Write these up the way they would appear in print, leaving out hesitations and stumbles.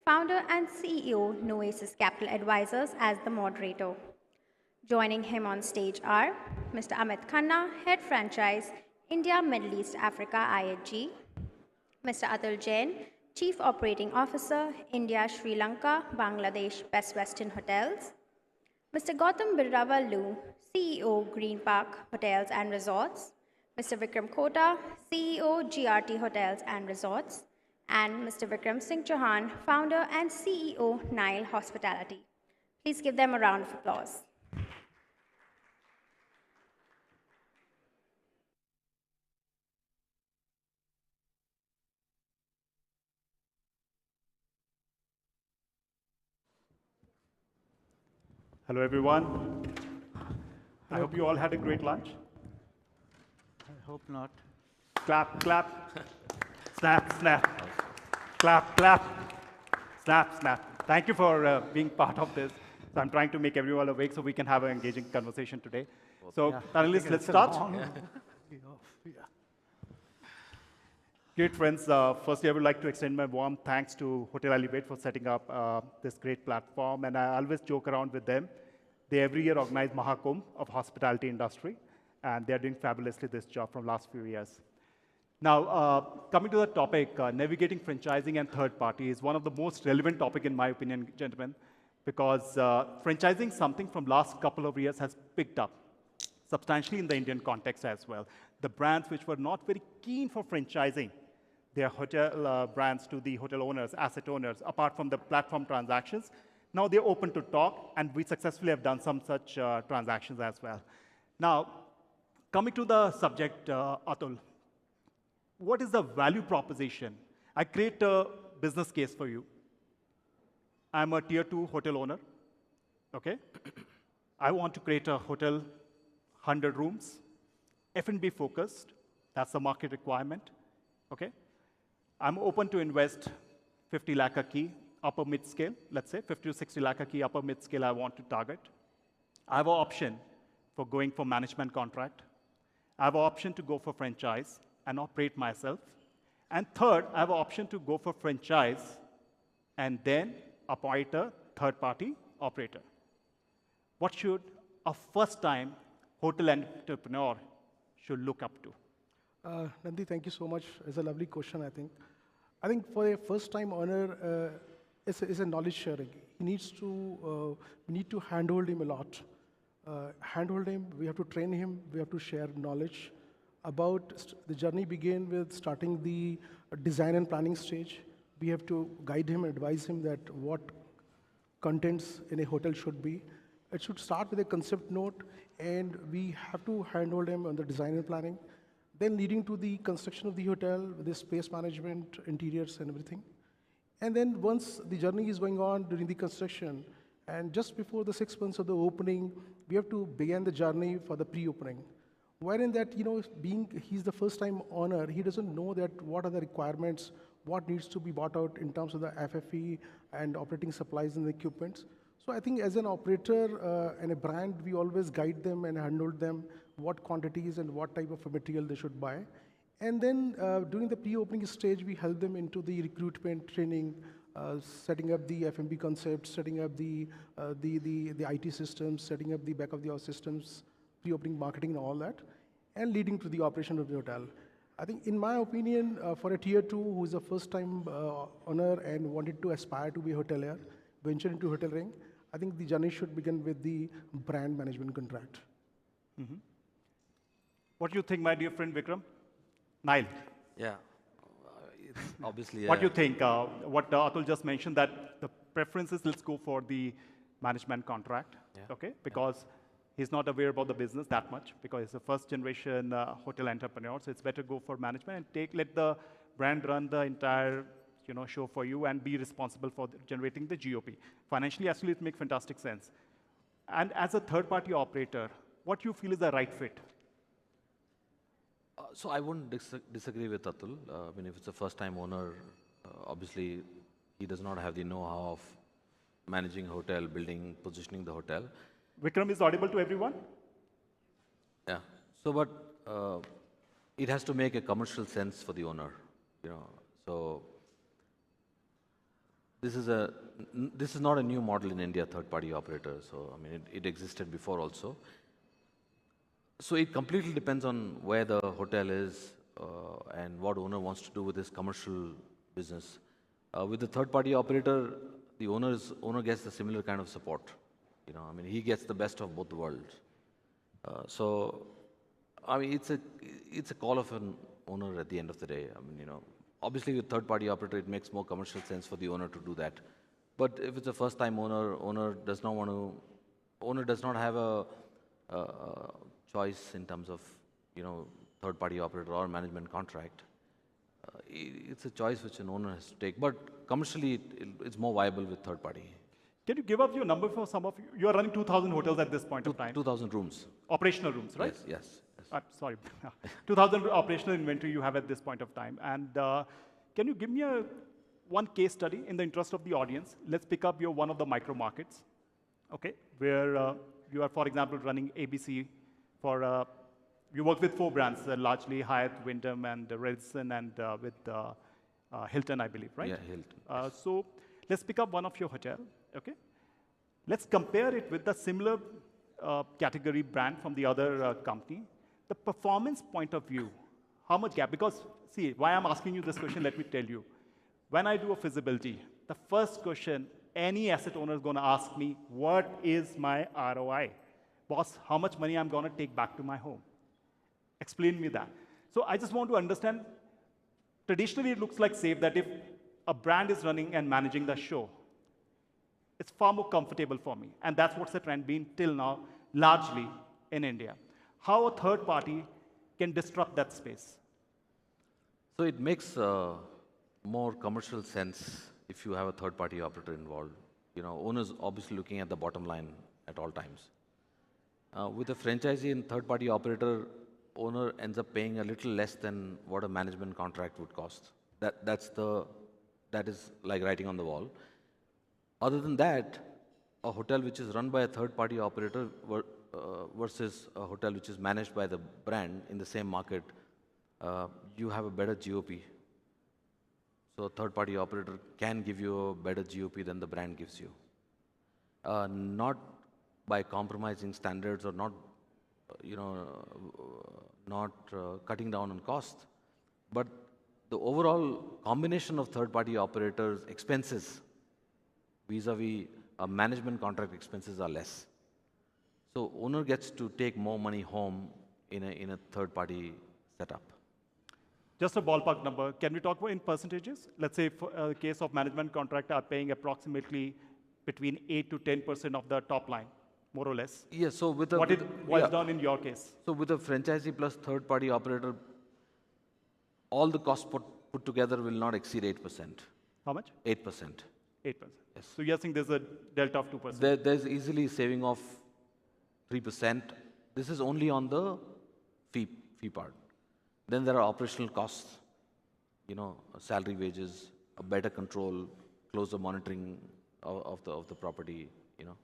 founder and CEO, Noasis Capital Advisors, as the moderator. Joining him on stage are Mr. Amit Khanna, Head Franchise, India, Middle East, Africa, IHG; Mr. Atul Jain, Chief Operating Officer, India, Sri Lanka, Bangladesh, Best Western Hotels; Mr. Gautam Birravalu, CEO, Green Park Hotels and Resorts; Mr. Vikram Kota, CEO, GRT Hotels and Resorts; and Mr. Vikram Singh Chauhan, founder and CEO, Nile Hospitality. Please give them a round of applause. Hello, everyone. I hope you all had a great lunch. I hope not. Clap, clap. Snap, snap. Clap, clap. Snap, snap. Thank you for being part of this. So I'm trying to make everyone awake so we can have an engaging conversation today. So, panelists, let's start. Great friends, firstly, I would like to extend my warm thanks to Hotel Elevate for setting up this great platform. And I always joke around with them. They every year organize Mahakumbh of hospitality industry, and they're doing fabulously this job from last few years. Now, coming to the topic, navigating franchising and third party is one of the most relevant topic in my opinion, gentlemen, because franchising something from last couple of years has picked up substantially in the Indian context as well. The brands which were not very keen for franchising their hotel brands to the hotel owners, asset owners, apart from the platform transactions, now they're open to talk, and we successfully have done some such transactions as well. Now, coming to the subject, Atul, what is the value proposition? I create a business case for you. I'm a tier 2 hotel owner, okay? I want to create a hotel, 100 rooms, F&B focused, that's the market requirement, okay? I'm open to invest 50 lakh a key, upper mid-scale, let's say, 50 to 60 lakh a key, upper mid-scale I want to target. I have an option for going for management contract. I have an option to go for franchise and operate myself. And third, I have an option to go for franchise and then appoint a third-party operator. What should a first-time hotel entrepreneur should look up to? Nandi, thank you so much. It's a lovely question, I think. I think for a first-time owner, it's a knowledge sharing. He needs to, we need to handhold him a lot. Handhold him, we have to train him, we have to share knowledge about the journey begin with starting the design and planning stage. We have to guide him, advise him that what contents in a hotel should be. It should start with a concept note, and we have to handhold him on the design and planning. Then leading to the construction of the hotel, with the space management, interiors, and everything. And then once the journey is going on during the construction, and just before the 6 months of the opening, we have to begin the journey for the pre-opening. Wherein that, he's the first-time owner, he doesn't know that what are the requirements, what needs to be bought out in terms of the FFE and operating supplies and equipments. So I think as an operator and a brand, we always guide them and handhold them what quantities and what type of material they should buy. And then during the pre-opening stage, we help them into the recruitment training, setting up the F&B concepts, setting up the IT systems, setting up the back of the house systems, pre-opening marketing and all that, and leading to the operation of the hotel. I think in my opinion, for a tier 2 who is a first-time owner and wanted to aspire to be a hotelier, venture into hoteling, I think the journey should begin with the brand management contract. Mm-hmm. What do you think, my dear friend Vikram? Nile. Yeah, it's obviously. What do you think? What Atul just mentioned, that the preference is let's go for the management contract, okay? Because he's not aware about the business that much, because he's a first-generation hotel entrepreneur. So it's better go for management and let the brand run the entire show for you and be responsible for generating the GOP. Financially, actually, it makes fantastic sense. And as a third-party operator, what you feel is the right fit? So I wouldn't disagree with Atul. I mean, if it's a first-time owner, obviously he does not have the know-how of managing a hotel, building, positioning the hotel. Vikram is audible to everyone? Yeah. So, but it has to make a commercial sense for the owner, So this is this is not a new model in India, third-party operator. So I mean, it existed before also. So it completely depends on where the hotel is and what owner wants to do with his commercial business. With the third-party operator, the owner gets the similar kind of support. You know, I mean, he gets the best of both the worlds. So, I mean, it's a call of an owner at the end of the day. I mean, you know, obviously with third-party operator, it makes more commercial sense for the owner to do that. But if it's a first-time owner does not have a choice in terms of, you know, third-party operator or management contract. It's a choice which an owner has to take. But commercially, it's more viable with third-party. Can you give us your number for some of you? You are running 2,000 hotels at this point of time. 2,000 rooms. Operational rooms, right? Yes. Sorry. 2,000 operational inventory you have at this point of time. And can you give me one case study in the interest of the audience? Let's pick up your one of the micro markets, okay, where you are, for example, running ABC for, you work with 4 brands, largely Hyatt, Wyndham, and Radisson, and with Hilton, I believe, right? Yeah, Hilton. So let's pick up one of your hotel, okay? Let's compare it with the similar category brand from the other company. The performance point of view, how much gap? Because, see, why I'm asking you this question, let me tell you. When I do a feasibility, the first question any asset owner is going to ask me, what is my ROI? Boss, how much money I'm going to take back to my home? Explain me that. So I just want to understand, traditionally it looks like safe that if a brand is running and managing the show, it's far more comfortable for me. And that's what's the trend been till now, largely in India. How a third party can disrupt that space? So it makes more commercial sense if you have a third-party operator involved. You know, owners obviously looking at the bottom line at all times. With a franchisee and third-party operator, owner ends up paying a little less than what a management contract would cost. That is like writing on the wall. Other than that, a hotel which is run by a third-party operator versus a hotel which is managed by the brand in the same market, you have a better GOP. So a third-party operator can give you a better GOP than the brand gives you. Not by compromising standards or not, cutting down on cost, but the overall combination of third-party operators' expenses vis-a-vis management contract expenses are less. So owner gets to take more money home in a third-party setup. Just a ballpark number. Can we talk about in percentages? Let's say for a case of management contract are paying approximately between 8 to 10% of the top line, more or less. Yes. So with what is done in your case? So with a franchisee plus third-party operator, all the costs put together will not exceed 8%. How much? 8%. 8%. Yes. So you're saying there's a delta of 2%. There's easily saving of 3%. This is only on the fee part. Then there are operational costs, you know, salary, wages, a better control, closer monitoring of the property, you know,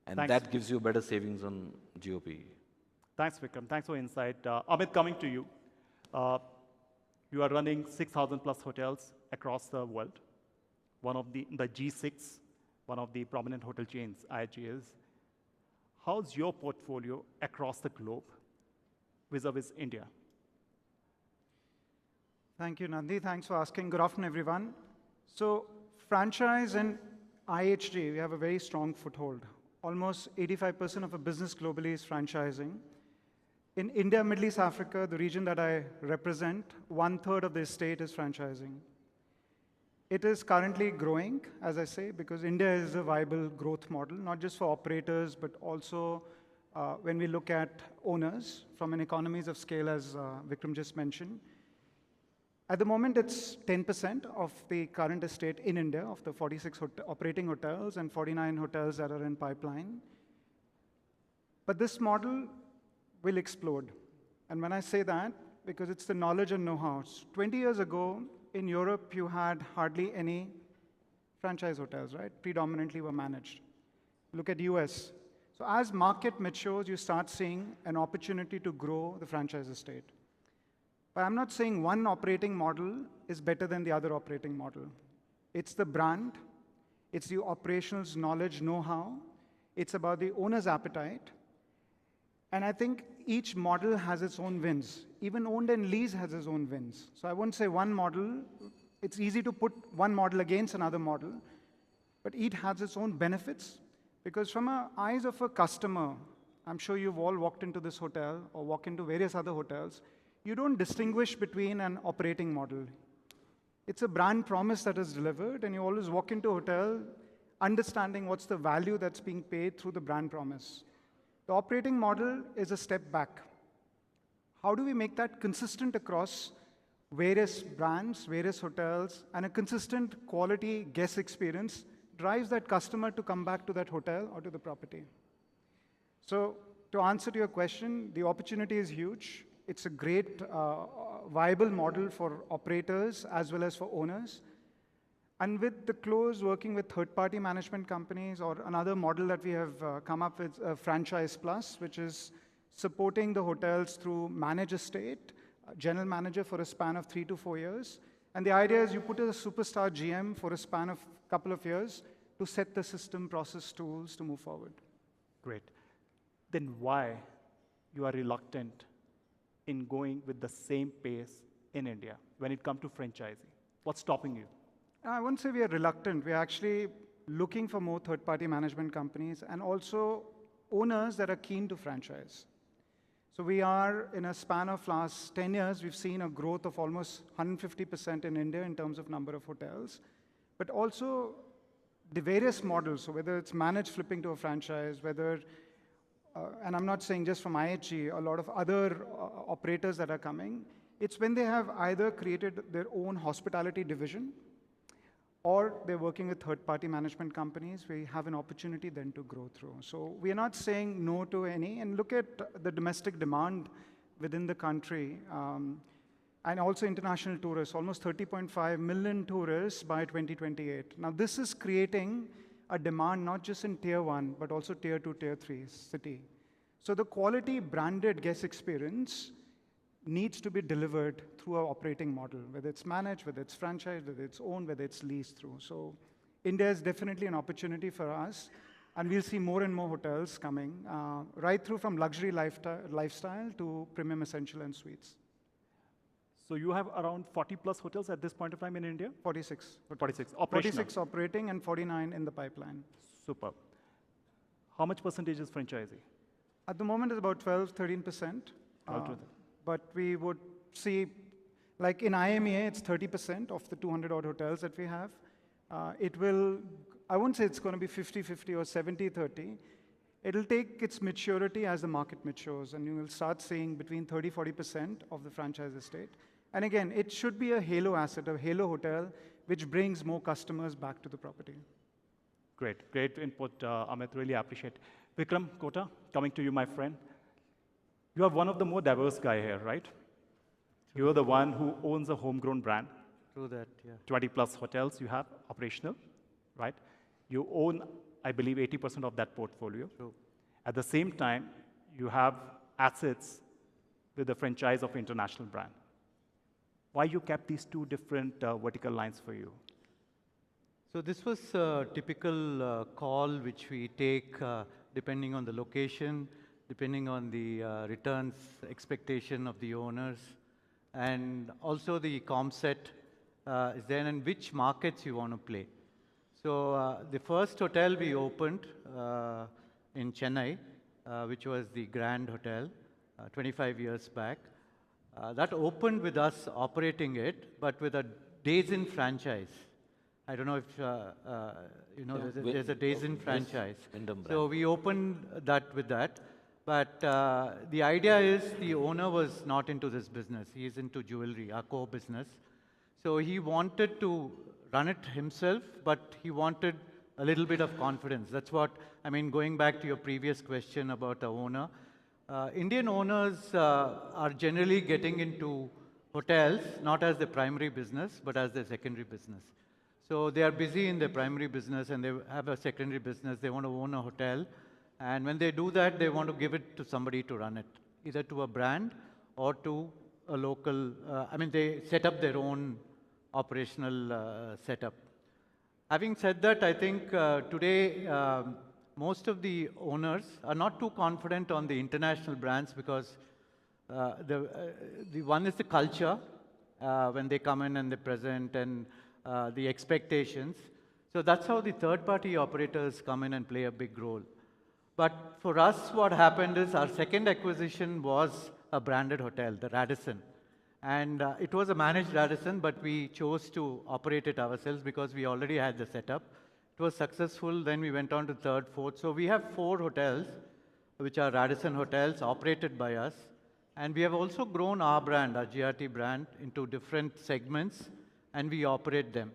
and Thanks. that gives you better savings on GOP. Thanks, Vikram. Thanks for your insight. Amit, coming to you. You are running 6,000 plus hotels across the world. One of the G6, one of the prominent hotel chains, IHG is. How's your portfolio across the globe vis-a-vis India? Thank you, Nandi. Thanks for asking. Good afternoon, everyone. So franchise and IHG, we have a very strong foothold. Almost 85% of our business globally is franchising. In India, Middle East, Africa, the region that I represent, 1/3 of the estate is franchising. It is currently growing, as I say, because India is a viable growth model, not just for operators, but also when we look at owners from an economies of scale, as Vikram just mentioned. At the moment, it's 10% of the current estate in India, of the 46 operating hotels and 49 hotels that are in pipeline. But this model will explode. And when I say that, because it's the knowledge and know-how. 20 years ago, in Europe, you had hardly any franchise hotels, right? Predominantly were managed. Look at US. So as market matures, you start seeing an opportunity to grow the franchise estate. But I'm not saying one operating model is better than the other operating model. It's the brand, it's the operations knowledge, know-how, it's about the owner's appetite. And I think each model has its own wins. Even owned and lease has its own wins. So I wouldn't say one model. It's easy to put one model against another model, but each has its own benefits. Because from the eyes of a customer, I'm sure you've all walked into this hotel or walk into various other hotels, you don't distinguish between an operating model. It's a brand promise that is delivered, and you always walk into a hotel understanding what's the value that's being paid through the brand promise. The operating model is a step back. How do we make that consistent across various brands, various hotels, and a consistent quality guest experience drives that customer to come back to that hotel or to the property? So to answer to your question, the opportunity is huge. It's a great viable model for operators as well as for owners. And with the close working with third-party management companies, or another model that we have come up with, Franchise Plus, which is supporting the hotels through manage estate, general manager for a span of 3 to 4 years. And the idea is you put a superstar GM for a span of a couple of years to set the system, process, tools to move forward. Great. Then why you are reluctant in going with the same pace in India when it comes to franchising? What's stopping you? I wouldn't say we are reluctant. We're actually looking for more third-party management companies and also owners that are keen to franchise. So we are, in a span of last 10 years, we've seen a growth of almost 150% in India in terms of number of hotels, but also the various models. So whether it's managed flipping to a franchise, whether, and I'm not saying just from IHG, a lot of other operators that are coming, it's when they have either created their own hospitality division or they're working with third-party management companies, we have an opportunity then to grow through. So we are not saying no to any, and look at the domestic demand within the country, and also international tourists, almost 30.5 million tourists by 2028. Now this is creating a demand not just in Tier 1, but also Tier 2, Tier 3 city. So the quality branded guest experience needs to be delivered through our operating model, whether it's managed, whether it's franchised, whether it's owned, whether it's leased through. So India is definitely an opportunity for us, and we'll see more and more hotels coming, right through from luxury lifestyle to premium essential and suites. So you have around 40 plus hotels at this point of time in India? 46. 46 operational. 46 operating and 49 in the pipeline. Superb. How much percentage is franchisee? At the moment, it's about 12, 13%. But we would see, like in IMEA, it's 30% of the 200 odd hotels that we have. It will, I won't say it's going to be 50-50 or 70-30. It'll take its maturity as the market matures, and you will start seeing between 30-40% of the franchise estate. And again, it should be a halo asset, a halo hotel, which brings more customers back to the property. Great, great input, Amit, really appreciate. Vikram, Kota, coming to you, my friend. You are one of the more diverse guy here, right? You're the one who owns a homegrown brand. True that, yeah. 20 plus hotels you have operational, right? You own, I believe, 80% of that portfolio. True. At the same time, you have assets with the franchise of international brand. Why you kept these two different vertical lines for you? So this was a typical call which we take depending on the location, depending on the returns expectation of the owners, and also the comp set is there, and which markets you want to play. So the first hotel we opened in Chennai, which was the Grand Hotel, 25 years back. That opened with us operating it, but with a days-in franchise. I don't know if you know, there's a days-in franchise. So we opened that with that. But the idea is the owner was not into this business. He is into jewelry, our core business. So he wanted to run it himself, but he wanted a little bit of confidence. That's what, I mean, going back to your previous question about the owner. Indian owners are generally getting into hotels, not as their primary business, but as their secondary business. So they are busy in their primary business and they have a secondary business. They want to own a hotel. And when they do that, they want to give it to somebody to run it, either to a brand or to a local, I mean, they set up their own operational setup. Having said that, I think today most of the owners are not too confident on the international brands because the one is the culture when they come in and they present and the expectations. So that's how the third-party operators come in and play a big role. But for us, what happened is our second acquisition was a branded hotel, the Radisson. And it was a managed Radisson, but we chose to operate it ourselves because we already had the setup. It was successful. Then we went on to third, fourth. So we have 4 hotels, which are Radisson hotels operated by us. And we have also grown our brand, our GRT brand, into different segments, and we operate them.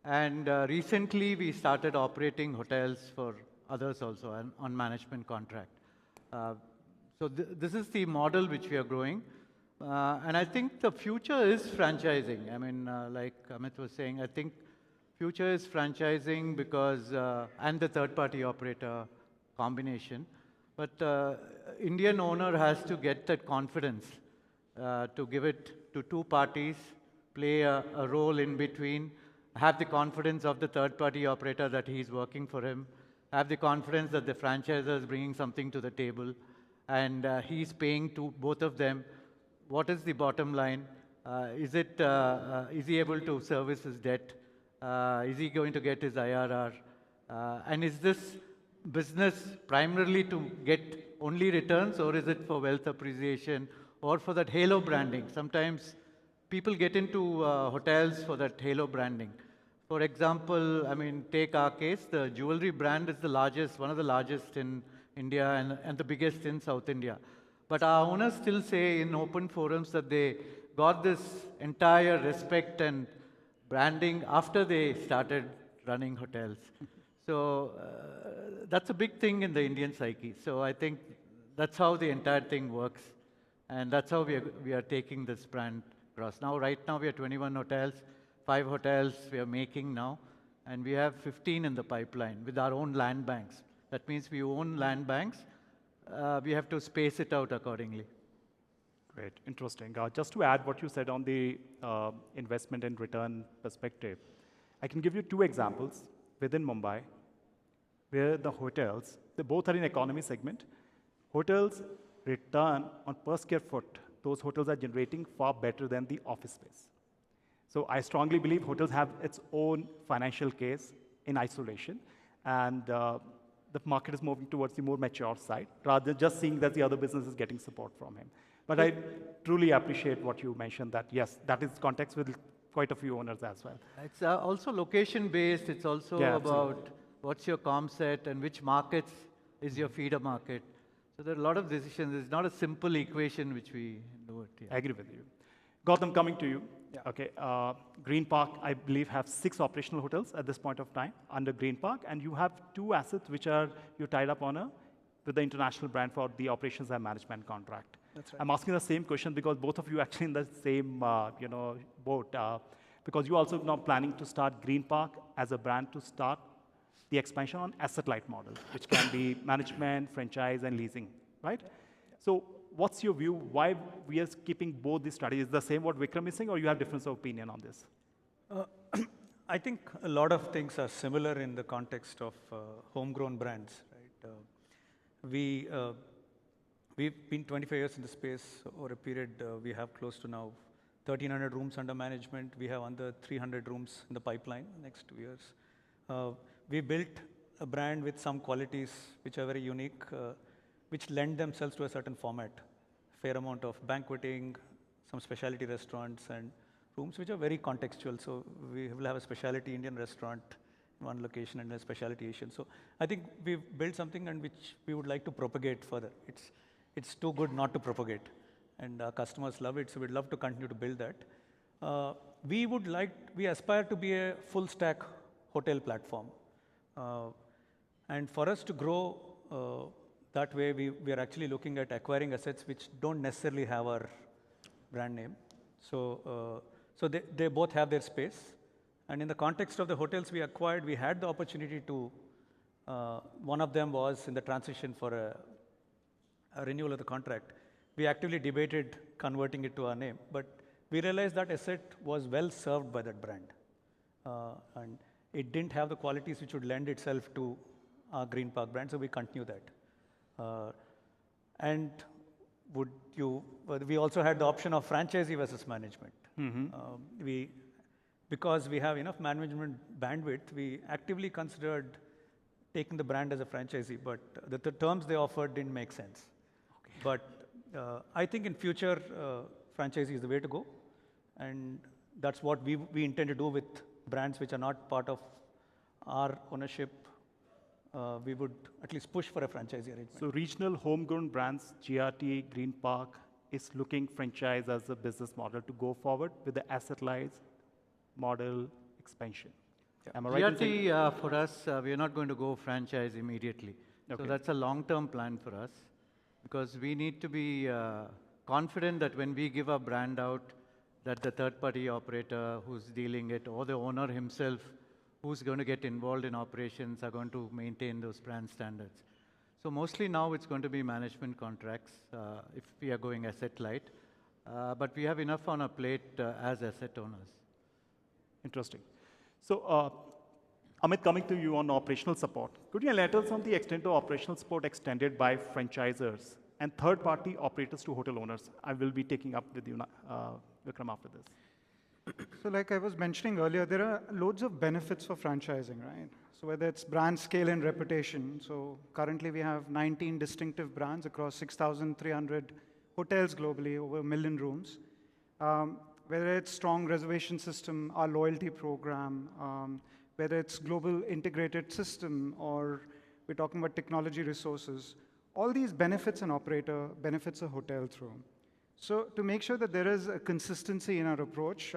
And recently, we started operating hotels for others also on management contract. So this is the model which we are growing. And I think the future is franchising. I mean, like Amit was saying, I think future is franchising because, and the third-party operator combination. But Indian owner has to get that confidence to give it to 2 parties, play a role in between, have the confidence of the third-party operator that he's working for him, have the confidence that the franchisor is bringing something to the table, and he's paying to both of them. What is the bottom line? Is he able to service his debt? Is he going to get his IRR? And is this business primarily to get only returns, or is it for wealth appreciation or for that halo branding? Sometimes people get into hotels for that halo branding. For example, I mean, take our case, the jewelry brand is the largest, one of the largest in India and the biggest in South India. But our owners still say in open forums that they got this entire respect and branding after they started running hotels. So that's a big thing in the Indian psyche. So I think that's how the entire thing works. And that's how we are taking this brand across. Now, right now, we are 21 hotels, 5 hotels we are making now, and we have 15 in the pipeline with our own land banks. That means we own land banks. We have to space it out accordingly. Great, interesting. Just to add what you said on the investment and return perspective, I can give you 2 examples within Mumbai, where the hotels, they both are in economy segment. Hotels return on per square foot, those hotels are generating far better than the office space. So I strongly believe hotels have its own financial case in isolation, and the market is moving towards the more mature side, rather than just seeing that the other business is getting support from him. But I truly appreciate what you mentioned, that yes, that is context with quite a few owners as well. It's also location-based. It's also about what's your comp set and which markets is your feeder market. So there are a lot of decisions. It's not a simple equation which we do it. Yeah. I agree with you. Gautam, coming to you. Yeah. Okay, Green Park, I believe, have 6 operational hotels at this point of time under Green Park, and you have 2 assets which are you tied up on with the international brand for the operations and management contract. That's right. I'm asking the same question because both of you actually in the same boat. Because you also now planning to start Green Park as a brand to start the expansion on asset-light model, which can be management, franchise, and leasing, right? So what's your view? Why we are keeping both these strategies? The same what Vikram is saying, or you have difference of opinion on this? I think a lot of things are similar in the context of homegrown brands, right? We've been 25 years in the space. Over a period, we have close to now 1,300 rooms under management. We have under 300 rooms in the pipeline next 2 years. We built a brand with some qualities which are very unique, which lend themselves to a certain format. Fair amount of banqueting, some specialty restaurants, and rooms which are very contextual. So we will have a specialty Indian restaurant in one location and a specialty Asian. So I think we've built something and which we would like to propagate further. It's too good not to propagate, and our customers love it. So we'd love to continue to build that. We aspire to be a full stack hotel platform. And for us to grow that way, we are actually looking at acquiring assets which don't necessarily have our brand name. So they both have their space. And in the context of the hotels we acquired, we had the opportunity to, one of them was in the transition for a renewal of the contract. We actively debated converting it to our name, but we realized that asset was well served by that brand. And it didn't have the qualities which would lend itself to our Green Park brand, so we continue that. And we also had the option of franchisee versus management. Because we have enough management bandwidth, we actively considered taking the brand as a franchisee, but the terms they offered didn't make sense. Okay. But I think in future, franchisee is the way to go. And that's what we intend to do with brands which are not part of our ownership. We would at least push for a franchisee arrangement. So regional homegrown brands, GRT, Green Park, is looking franchise as a business model to go forward with the asset-light model expansion. Yeah. Am I right? GRT, for us, we are not going to go franchise immediately. Okay. So that's a long-term plan for us, because we need to be confident that when we give a brand out, that the third-party operator who's dealing it, or the owner himself who's going to get involved in operations, are going to maintain those brand standards. So mostly now it's going to be management contracts if we are going asset light. But we have enough on our plate as asset owners. Interesting. So Amit, coming to you on operational support, could you enlighten us on the extent of operational support extended by franchisors and third-party operators to hotel owners? I will be taking up with you, Vikram, after this. So like I was mentioning earlier, there are loads of benefits for franchising, right? So whether it's brand scale and reputation. So currently we have 19 distinctive brands across 6,300 hotels globally, over 1 million rooms. Whether it's strong reservation system, our loyalty program, whether it's global integrated system, or we're talking about technology resources, all these benefits an operator, benefits a hotel through. So to make sure that there is a consistency in our approach,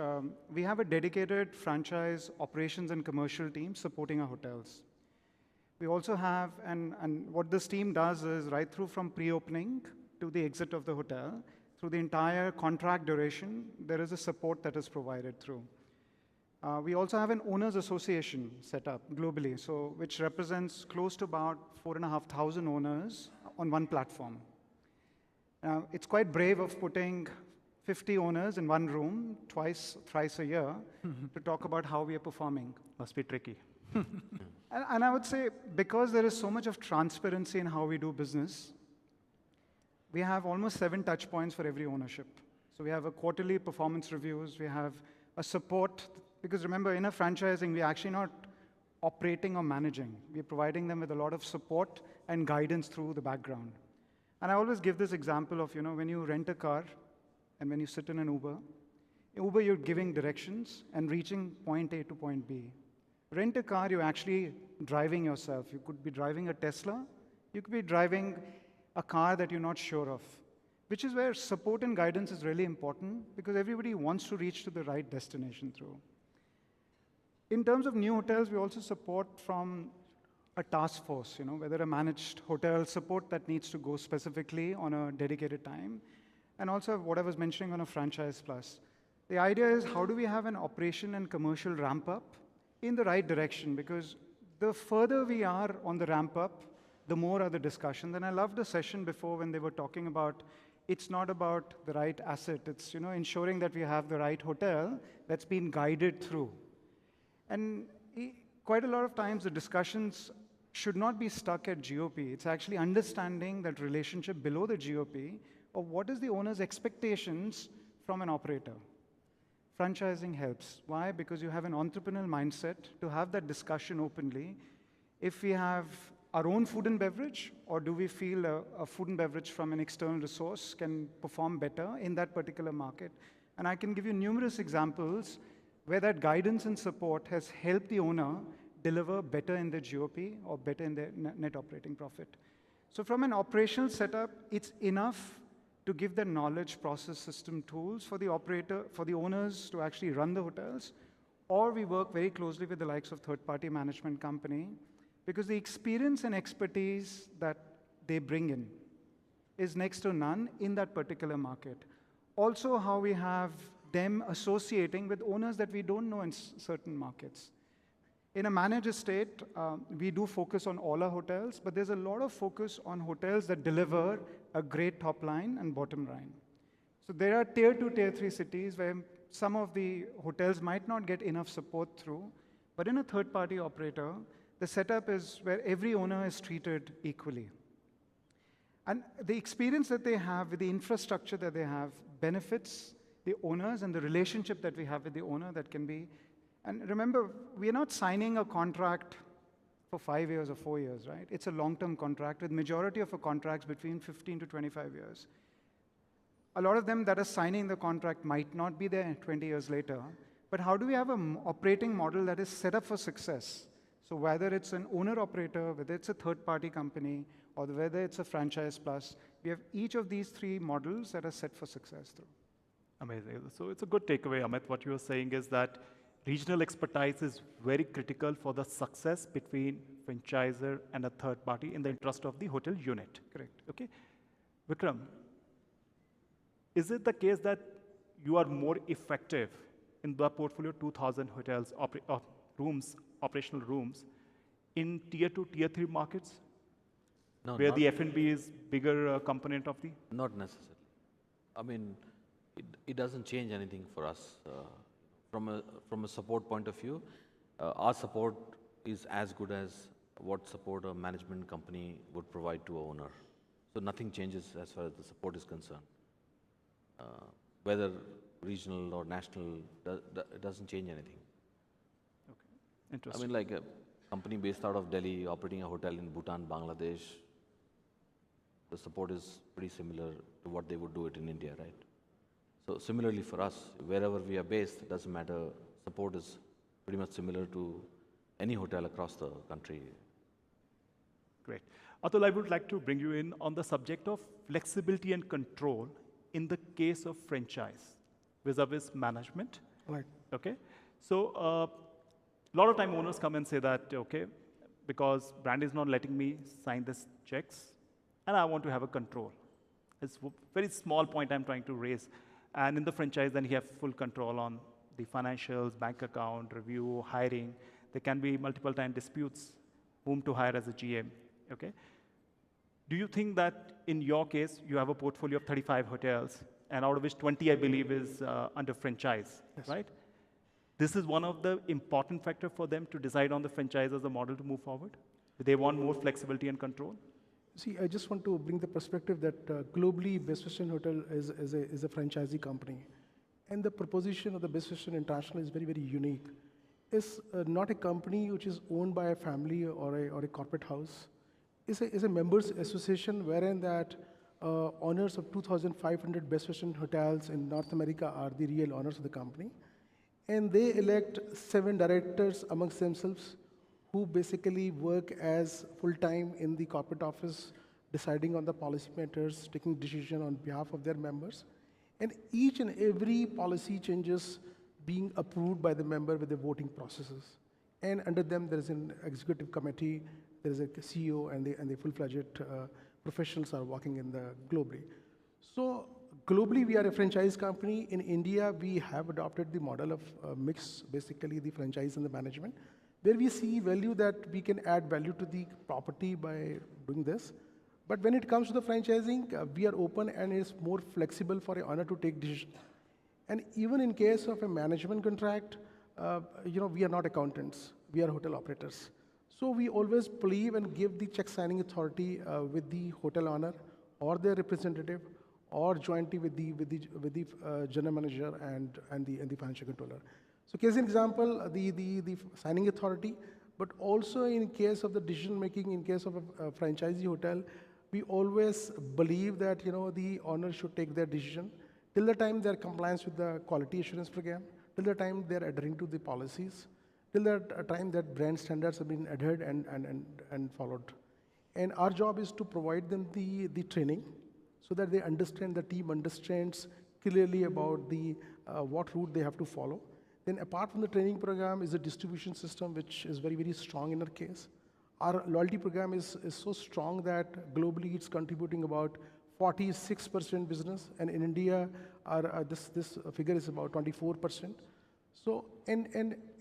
we have a dedicated franchise operations and commercial team supporting our hotels. We also have, and what this team does is right through from pre-opening to the exit of the hotel, through the entire contract duration, there is a support that is provided through. We also have an owners association set up globally, so which represents close to about 4,500 owners on one platform. It's quite brave of putting 50 owners in one room thrice a year to talk about how we are performing. Must be tricky. And I would say, because there is so much of transparency in how we do business, we have almost 7 touch points for every ownership. So we have a quarterly performance reviews, we have a support, because remember, in a franchising, we're actually not operating or managing. We're providing them with a lot of support and guidance through the background. And I always give this example of, when you rent a car and when you sit in an Uber, you're giving directions and reaching point A to point B. Rent a car, you're actually driving yourself. You could be driving a Tesla. You could be driving a car that you're not sure of, which is where support and guidance is really important, because everybody wants to reach to the right destination through. In terms of new hotels, we also support from a task force, whether a managed hotel support that needs to go specifically on a dedicated time, and also what I was mentioning on a franchise plus. The idea is, how do we have an operation and commercial ramp up in the right direction? Because the further we are on the ramp up, the more are the discussions. And I loved the session before when they were talking about, it's not about the right asset, it's ensuring that we have the right hotel that's been guided through. And quite a lot of times the discussions should not be stuck at GOP. It's actually understanding that relationship below the GOP of what is the owner's expectations from an operator. Franchising helps. Why? Because you have an entrepreneurial mindset to have that discussion openly. If we have our own food and beverage, or do we feel a food and beverage from an external resource can perform better in that particular market? And I can give you numerous examples where that guidance and support has helped the owner deliver better in their GOP or better in their net operating profit. So from an operational setup, it's enough to give the knowledge, process, system tools for the operator, for the owners to actually run the hotels, or we work very closely with the likes of third-party management company, because the experience and expertise that they bring in is next to none in that particular market. Also, how we have them associating with owners that we don't know in certain markets. In a managed estate, we do focus on all our hotels, but there's a lot of focus on hotels that deliver a great top line and bottom line. So there are tier 2, tier 3 cities where some of the hotels might not get enough support through, But in a third-party operator, the setup is where every owner is treated equally. And the experience that they have with the infrastructure that they have benefits the owners and the relationship that we have with the owner that can be. And remember, we are not signing a contract for 5 years or 4 years, right? It's a long-term contract with majority of our contracts between 15 to 25 years. A lot of them that are signing the contract might not be there 20 years later, but how do we have an operating model that is set up for success? So whether it's an owner-operator, whether it's a third-party company, or whether it's a franchise plus, we have each of these three models that are set for success through. Amazing. So it's a good takeaway, Amit. What you are saying is that regional expertise is very critical for the success between franchisor and a third party in the interest of the hotel unit. Correct. Okay. Vikram, is it the case that you are more effective in the portfolio 2,000 hotels, operational rooms, in tier 2, tier 3 markets? No, where not, the F&B is bigger component of the? not necessarily. I mean, it doesn't change anything for us. From a support point of view, our support is as good as what support a management company would provide to a owner. So nothing changes as far as the support is concerned. Whether regional or national, it doesn't change anything. Okay, I interesting. mean, like a company based out of Delhi operating a hotel in Bhutan, Bangladesh, the support is pretty similar to what they would do it in India, right? So similarly for us, wherever we are based, it doesn't matter, support is pretty much similar to any hotel across the country. Great. Atul, I would like to bring you in on the subject of flexibility and control in the case of franchise vis-a-vis management. Right. Okay. So a lot of time owners come and say that, okay, because brand is not letting me sign this checks, and I want to have a control. It's a very small point I'm trying to raise. And in the franchise, then you have full control on the financials, bank account, review, hiring. There can be multiple time disputes, whom to hire as a GM, okay? Do you think that in your case, you have a portfolio of 35 hotels, and out of which 20, I believe, is under franchise, Yes. right? This is one of the important factors for them to decide on the franchise as a model to move forward? They want more flexibility and control? See, I just want to bring the perspective that globally, Best Western Hotel is a franchisee company. And the proposition of the Best Western International is very, very unique. It's not a company which is owned by a family or a corporate house. It's a members association wherein that owners of 2,500 Best Western hotels in North America are the real owners of the company. And they elect 7 directors amongst themselves who basically work as full-time in the corporate office, deciding on the policy matters, taking decision on behalf of their members. And each and every policy changes being approved by the member with the voting processes. And under them, there is an executive committee, there is a CEO, and the full-fledged professionals are working in the globally. So globally, we are a franchise company. In India, we have adopted the model of mix, basically the franchise and the management, where we see value that we can add value to the property by doing this. But when it comes to the franchising, we are open and it's more flexible for an owner to take decisions. And even in case of a management contract, we are not accountants, we are hotel operators. So we always believe and give the check signing authority with the hotel owner or their representative, or jointly with the general manager and the financial controller. So case in example, the signing authority, but also in case of the decision making, in case of a franchisee hotel, we always believe that the owner should take their decision till the time they're compliance with the quality assurance program, till the time they're adhering to the policies, till the time that brand standards have been adhered and followed. And our job is to provide them the training so that they understand, the team understands clearly about the what route they have to follow. Then apart from the training program is a distribution system which is very, very strong in our case. Our loyalty program is so strong that globally it's contributing about 46% business, and in India this figure is about 24%. So, and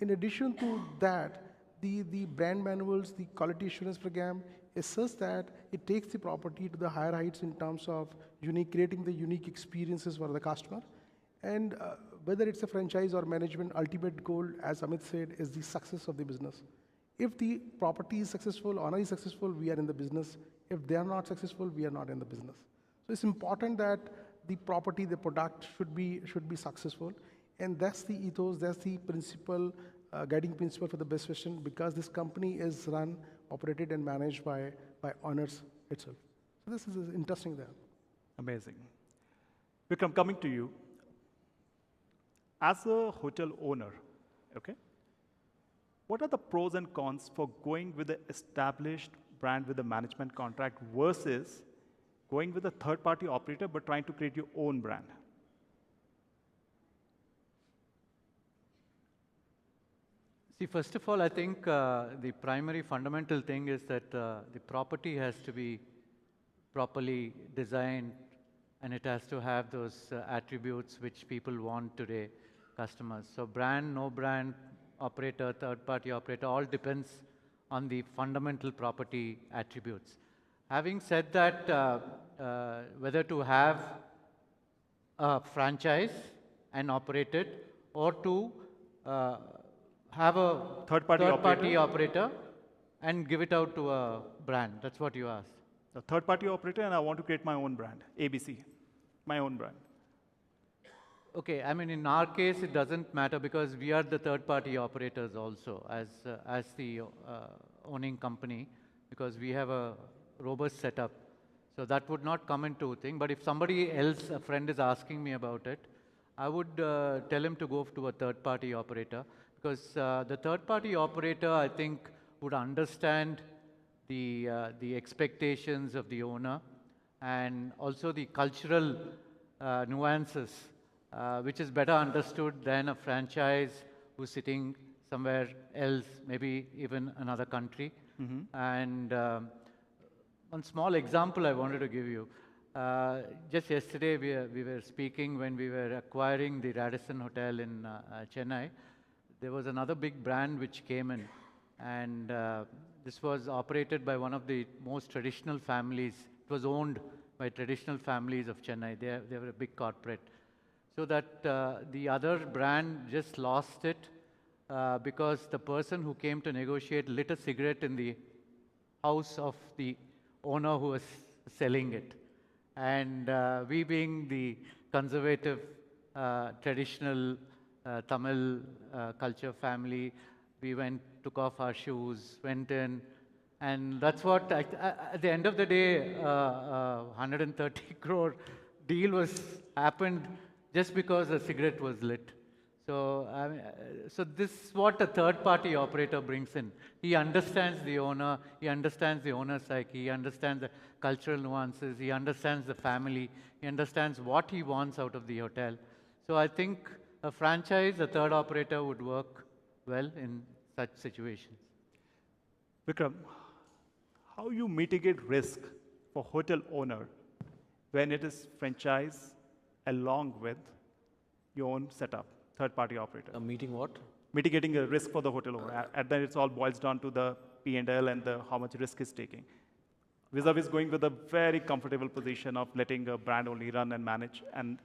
in addition to that, the brand manuals, the quality assurance program is such that it takes the property to the higher heights in terms of creating the unique experiences for the customer. And whether it's a franchise or management, ultimate goal, as Amit said, is the success of the business. If the property is successful, owner is successful, we are in the business. If they are not successful, we are not in the business. So it's important that the property, the product should be successful, and that's the ethos, that's the principle, guiding principle for the Best Western, because this company is run, operated, and managed by owners itself. So this is interesting there. Amazing. Vikram, coming to you. As a hotel owner, okay, what are the pros and cons for going with the established brand with a management contract versus going with a third-party operator but trying to create your own brand? See, first of all, I think the primary fundamental thing is that the property has to be properly designed, and it has to have those attributes which people want today, customers. So brand, no brand, operator, third-party operator, all depends on the fundamental property attributes. Having said that, whether to have a franchise and operate it, or to have a third-party operator and give it out to a brand. That's what you asked. A third-party operator, and I want to create my own brand, ABC, my own brand. Okay, I mean, in our case, it doesn't matter because we are the third-party operators also as the owning company, because we have a robust setup. So that would not come into thing. But if somebody else, a friend is asking me about it, I would tell him to go to a third-party operator, because the third-party operator, I think, would understand the expectations of the owner and also the cultural nuances, which is better understood than a franchise who's sitting somewhere else, maybe even another country. And one small example I wanted to give you. Just yesterday, we were speaking when we were acquiring the Radisson Hotel in Chennai. There was another big brand which came in, and this was operated by one of the most traditional families. It was owned by traditional families of Chennai. They were a big corporate. So that the other brand just lost it because the person who came to negotiate lit a cigarette in the house of the owner who was selling it. And we being the conservative, traditional Tamil culture family, we took off our shoes, went in, and that's what, at the end of the day, 130 crore deal happened just because a cigarette was lit. So, so this is what a third-party operator brings in. He understands the owner, he understands the owner's psyche, he understands the cultural nuances, he understands the family, he understands what he wants out of the hotel. So I think a franchise, a third operator would work well in such situations. Vikram, how you mitigate risk for hotel owner when it is franchise along with your own setup, third-party operator? A meeting what? Mitigating a risk for the hotel owner. And then it all boils down to the P&L and how much risk is taking. Vis-a-vis going with a very comfortable position of letting a brand only run and manage, and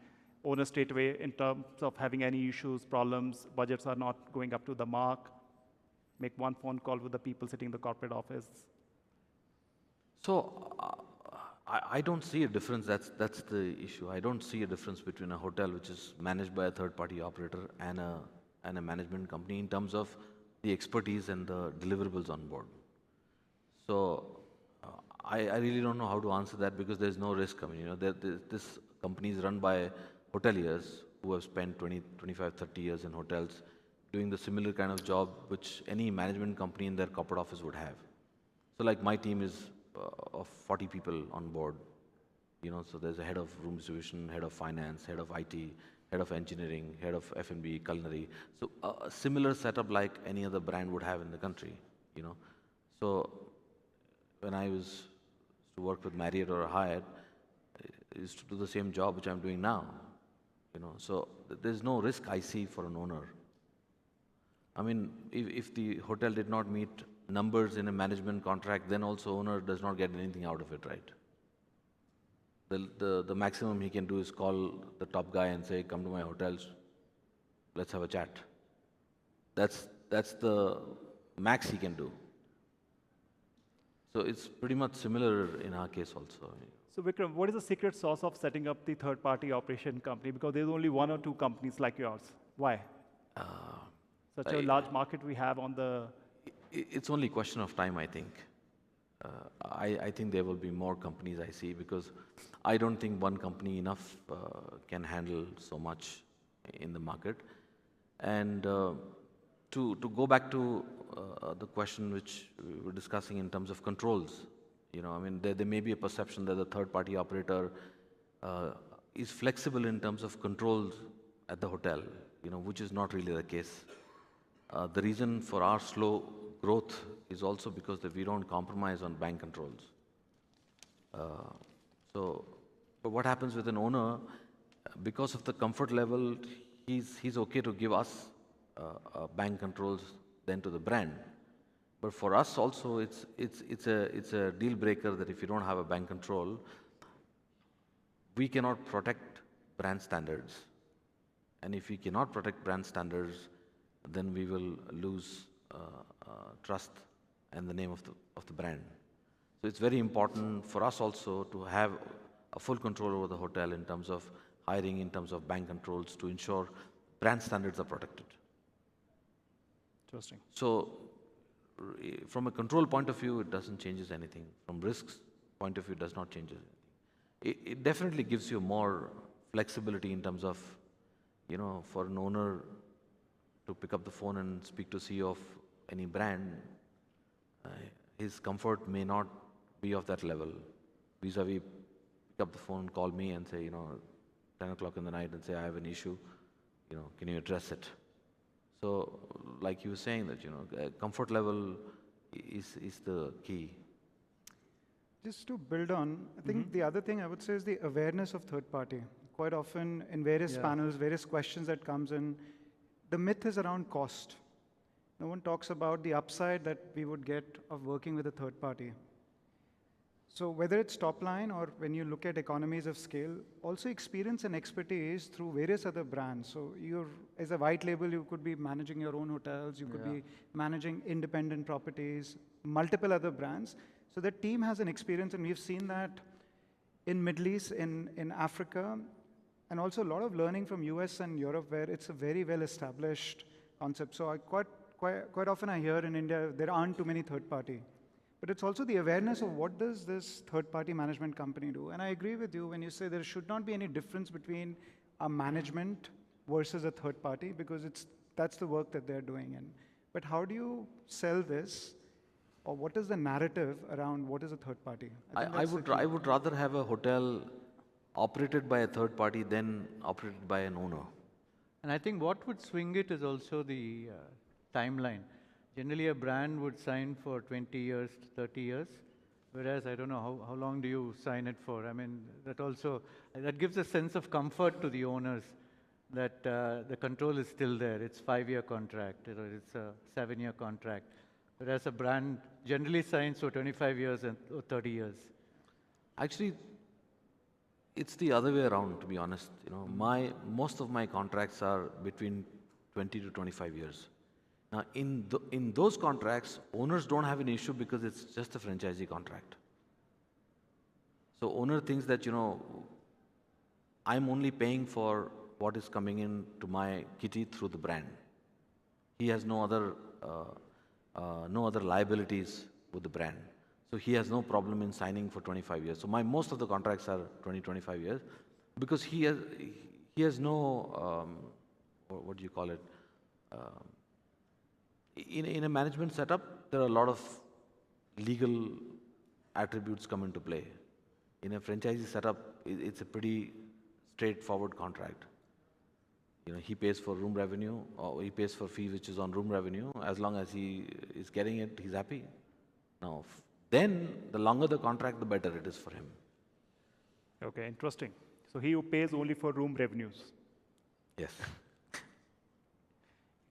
owner straight away in terms of having any issues, problems, budgets are not going up to the mark, make one phone call with the people sitting in the corporate office. So I don't see a difference. That's the issue. I don't see a difference between a hotel which is managed by a third-party operator and a management company in terms of the expertise and the deliverables on board. So I really don't know how to answer that because there's no risk. I mean, this company is run by hoteliers who have spent 20, 25, 30 years in hotels doing the similar kind of job which any management company in their corporate office would have. So like my team is of 40 people on board, so there's a head of room distribution, head of finance, head of IT, head of engineering, head of F&B, culinary. So a similar setup like any other brand would have in the country, So when I was to work with Marriott or Hyatt, I used to do the same job which I'm doing now, So there's no risk I see for an owner. I mean, if the hotel did not meet numbers in a management contract, then also owner does not get anything out of it, right? The maximum he can do is call the top guy and say, come to my hotels, let's have a chat. That's the max he can do. So it's pretty much similar in our case also. So Vikram, what is the secret sauce of setting up the third-party operation company? Because there's only one or two companies like yours. Why? Such a large market we have on the... It's only a question of time, I think. I think there will be more companies I see, because I don't think one company enough can handle so much in the market. And to go back to the question which we were discussing in terms of controls, I mean, there may be a perception that the third-party operator is flexible in terms of controls at the hotel, which is not really the case. The reason for our slow growth is also because that we don't compromise on bank controls. But what happens with an owner, because of the comfort level, he's okay to give us bank controls than to the brand. But for us also, it's a deal breaker that if you don't have a bank control, we cannot protect brand standards. And if we cannot protect brand standards, then we will lose trust and the name of the brand. So it's very important for us also to have a full control over the hotel in terms of hiring, in terms of bank controls, to ensure brand standards are protected. Interesting. So from a control point of view, it doesn't change anything. From risks point of view, it does not change anything. It definitely gives you more flexibility in terms of, for an owner to pick up the phone and speak to CEO of any brand, his comfort may not be of that level. Vis-a-vis, pick up the phone, call me and say, 10 o'clock in the night and say, I have an issue, can you address it? So, like you were saying that, comfort level is the key. Just to build on, I think the other thing I would say is the awareness of third party. Quite often in various panels, various questions that comes in, the myth is around cost. No one talks about the upside that we would get of working with a third party. So whether it's top line or when you look at economies of scale, also experience and expertise through various other brands. So as a white label, you could be managing your own hotels, you could be managing independent properties, multiple other brands. So the team has an experience, and we've seen that in Middle East, in Africa, and also a lot of learning from US and Europe, where it's a very well-established concept. So quite often I hear in India, there aren't too many third party. But it's also the awareness of what does this third-party management company do. And I agree with you when you say there should not be any difference between a management versus a third party, because that's the work that they're doing. But how do you sell this, or what is the narrative around what is a third party? I would rather have a hotel operated by a third party than operated by an owner. And I think what would swing it is also the timeline. Generally, a brand would sign for 20 years, 30 years, whereas I don't know how long do you sign it for. I mean, that gives a sense of comfort to the owners that the control is still there. It's 5-year contract, or it's a 7-year contract, whereas a brand generally signs for 25 years or 30 years. Actually, it's the other way around, to be honest. Most of my contracts are between 20 to 25 years. Now, in those contracts, owners don't have an issue because it's just a franchisee contract. So owner thinks that, I'm only paying for what is coming in to my kitty through the brand. He has no other liabilities with the brand. So he has no problem in signing for 25 years. So most of the contracts are 20, 25 years, because he has no, what do you call it? In a management setup, there are a lot of legal attributes come into play. In a franchisee setup, it's a pretty straightforward contract. He pays for room revenue, or he pays for fee which is on room revenue. As long as he is getting it, he's happy. Now, then the longer the contract, the better it is for him. Okay, interesting. So he pays only for room revenues. Yes.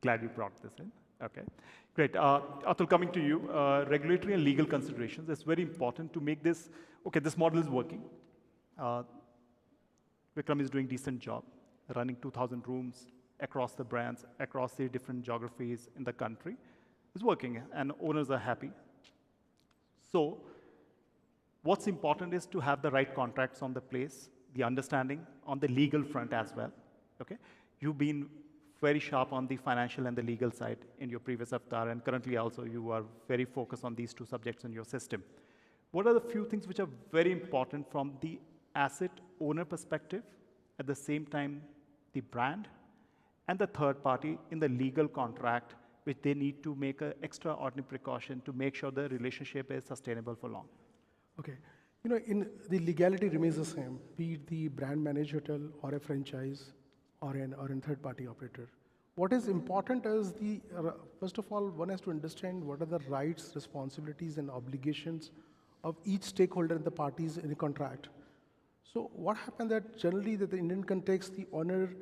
Glad you brought this in. Okay, great. Atul, coming to you, regulatory and legal considerations. It's very important to make this, this model is working. Vikram is doing a decent job, running 2,000 rooms across the brands, across the different geographies in the country is working, and owners are happy. So what's important is to have the right contracts on the place, the understanding on the legal front as well. Okay? You've been very sharp on the financial and the legal side in your previous avatar, and currently also you are very focused on these two subjects in your system. What are the few things which are very important from the asset owner perspective, at the same time the brand, and the third party in the legal contract, which they need to make an extraordinary precaution to make sure the relationship is sustainable for long? Okay. In the legality remains the same, be it the brand managed hotel or a franchise or an third-party operator. What is important is first of all, one has to understand what are the rights, responsibilities, and obligations of each stakeholder in the parties in a contract. So what happened that generally that the Indian context, the owner,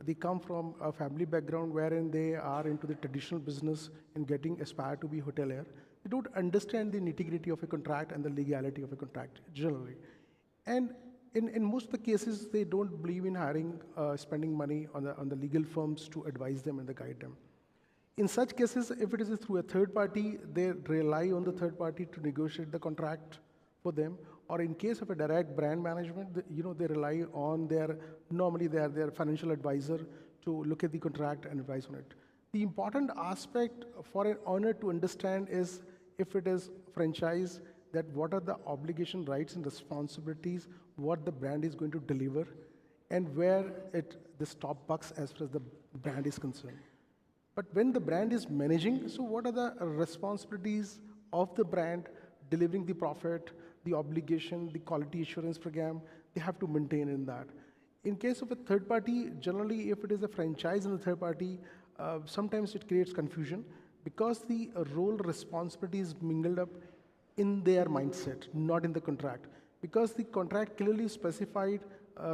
they come from a family background wherein they are into the traditional business in getting aspire to be hotelier. They don't understand the nitty-gritty of a contract and the legality of a contract generally. And in most of the cases, they don't believe in hiring, spending money on the legal firms to advise them and guide them. In such cases, if it is through a third party, they rely on the third party to negotiate the contract for them. Or in case of a direct brand management, they rely on normally their financial advisor to look at the contract and advise on it. The important aspect for an owner to understand is if it is franchise, that what are the obligation, rights, and responsibilities, what the brand is going to deliver, and where the stop bucks as far as the brand is concerned. But when the brand is managing, so what are the responsibilities of the brand delivering the profit, the obligation, the quality assurance program, they have to maintain in that. In case of a third party, generally if it is a franchise in the third party, sometimes it creates confusion because the role responsibility is mingled up in their mindset, not in the contract. Because the contract clearly specified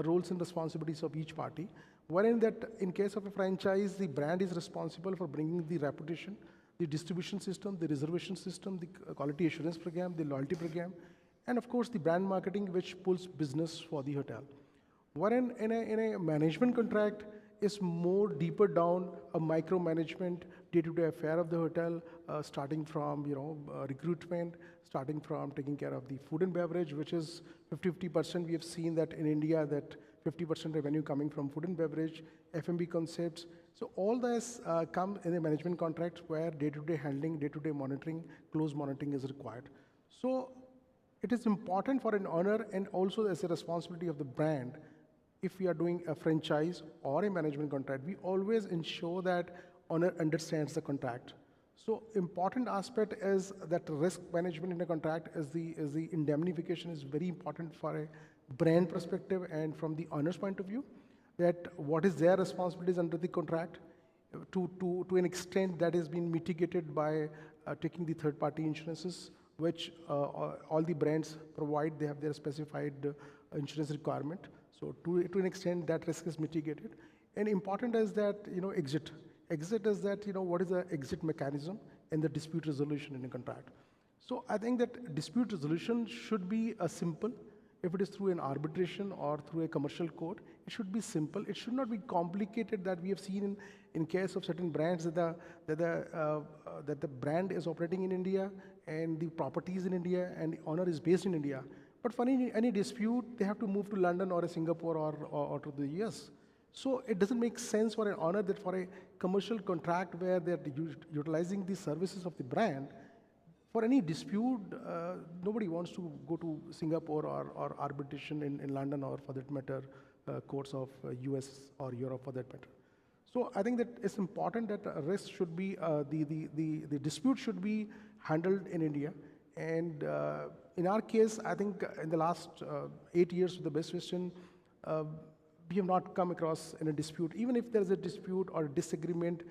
roles and responsibilities of each party, wherein that in case of a franchise, the brand is responsible for bringing the reputation, the distribution system, the reservation system, the quality assurance program, the loyalty program, and of course the brand marketing which pulls business for the hotel. Wherein in a management contract is more deeper down a micromanagement, day-to-day affair of the hotel, starting from recruitment, starting from taking care of the food and beverage, which is 50%. We have seen that in India that 50% revenue coming from food and beverage, F&B concepts. So all this come in a management contract where day-to-day handling, day-to-day monitoring, close monitoring is required. So it is important for an owner and also as a responsibility of the brand. If we are doing a franchise or a management contract, we always ensure that owner understands the contract. So important aspect is that risk management in a contract is the indemnification is very important for a brand perspective and from the owner's point of view, that what is their responsibilities under the contract to an extent that has been mitigated by taking the third party insurances, which all the brands provide. They have their specified insurance requirement. So to an extent that risk is mitigated. And important is that, exit. Exit is that, what is the exit mechanism and the dispute resolution in a contract. So I think that dispute resolution should be simple. If it is through an arbitration or through a commercial court, it should be simple. It should not be complicated that we have seen in case of certain brands that the brand is operating in India and the property is in India and the owner is based in India. But for any dispute, they have to move to London or Singapore or to the US. So it doesn't make sense for an owner that for a commercial contract where they're utilizing the services of the brand, for any dispute, nobody wants to go to Singapore or arbitration in London or for that matter, courts of US or Europe for that matter. So I think that it's important that risk should be, the dispute should be handled in India. And in our case, I think in the last 8 years with the Best Western, we have not come across in a dispute. Even if there is a dispute or a disagreement,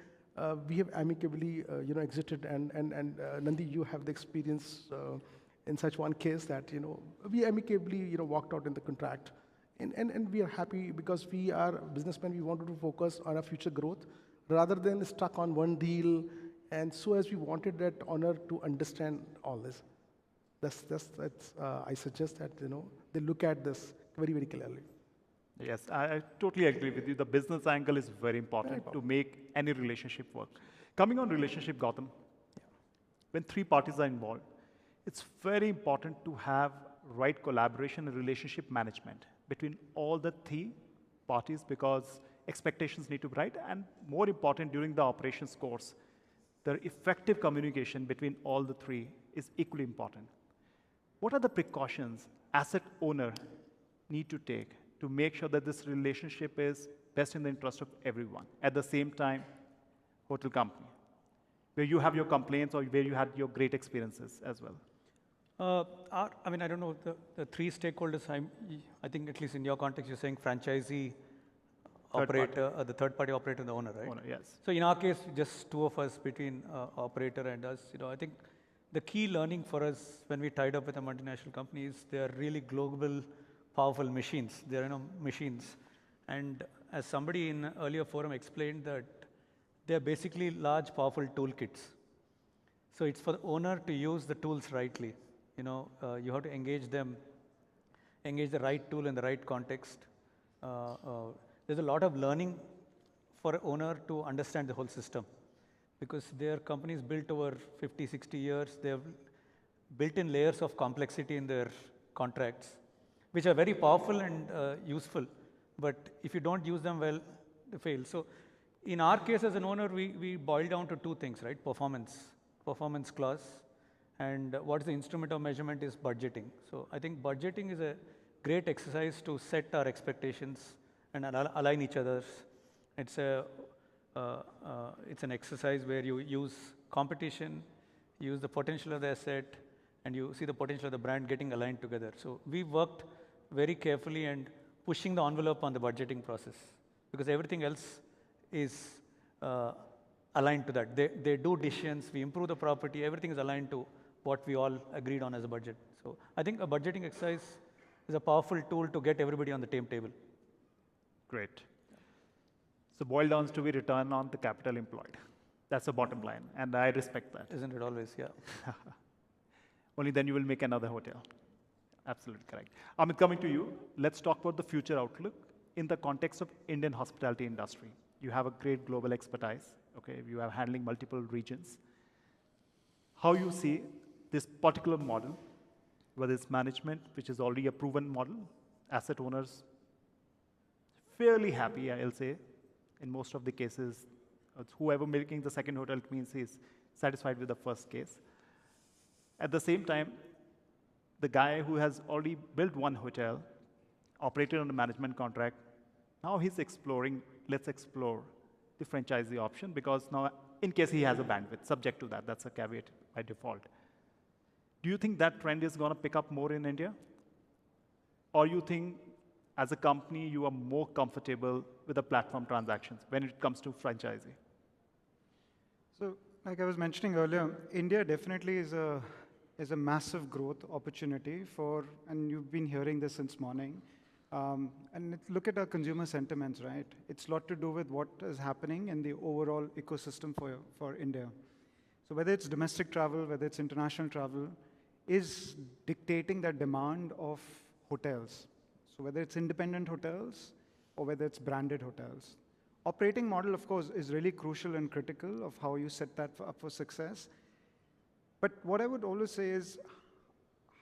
we have amicably, exited. And Nandi, you have the experience in such one case that, we amicably, walked out in the contract. And we are happy because we are businessmen. We wanted to focus on our future growth rather than stuck on one deal. And so as we wanted that owner to understand all this. I suggest that, they look at this very, very clearly. Yes, I totally agree with you. The business angle is very important to make any relationship work. Coming on relationship, Gautam, when three parties are involved, it's very important to have right collaboration and relationship management between all the three parties because expectations need to be right. And more important, during the operations course, the effective communication between all the three is equally important. What are the precautions asset owner need to take to make sure that this relationship is best in the interest of everyone? At the same time, hotel company, where you have your complaints or where you had your great experiences as well. I mean, I don't know, the three stakeholders, I think at least in your context, you're saying franchisee, operator, the third party operator and the owner, right? Owner, yes. So in our case, just two of us between operator and us, I think the key learning for us when we tied up with a multinational company is they are really global, powerful machines. They're machines. And as somebody in an earlier forum explained that they're basically large, powerful toolkits. So it's for the owner to use the tools rightly. You have to engage them, engage the right tool in the right context. There's a lot of learning for an owner to understand the whole system because their companies built over 50, 60 years. They have built in layers of complexity in their contracts, which are very powerful and useful. But if you don't use them well, they fail. So in our case as an owner, we boil down to two things, right? Performance clause, and what is the instrument of measurement is budgeting. So I think budgeting is a great exercise to set our expectations and align each other's. It's an exercise where you use competition, use the potential of the asset, and you see the potential of the brand getting aligned together. So we worked very carefully and pushing the envelope on the budgeting process because everything else is aligned to that. They do decisions, we improve the property, everything is aligned to what we all agreed on as a budget. So I think a budgeting exercise is a powerful tool to get everybody on the same table. Great. So boil down to be return on the capital employed. That's the bottom line, and I respect that. Isn't it always? Yeah. Only then you will make another hotel. Absolutely correct. Amit, coming to you, let's talk about the future outlook in the context of Indian hospitality industry. You have a great global expertise. Okay, you are handling multiple regions. How you see this particular model, whether it's management, which is already a proven model, asset owners, fairly happy, I'll say, in most of the cases. Whoever making the second hotel means he's satisfied with the first case. At the same time, the guy who has already built one hotel, operated on a management contract, now he's exploring, let's explore the franchisee option because now, in case he has a bandwidth, subject to that, that's a caveat by default. Do you think that trend is going to pick up more in India? Or you think, as a company, you are more comfortable with the platform transactions when it comes to franchising? So, like I was mentioning earlier, India definitely is a massive growth opportunity and you've been hearing this since morning. And look at our consumer sentiments, right? It's a lot to do with what is happening in the overall ecosystem for India. So whether it's domestic travel, whether it's international travel, is dictating the demand of hotels. So whether it's independent hotels or whether it's branded hotels. Operating model, of course, is really crucial and critical of how you set that up for success. But what I would always say is,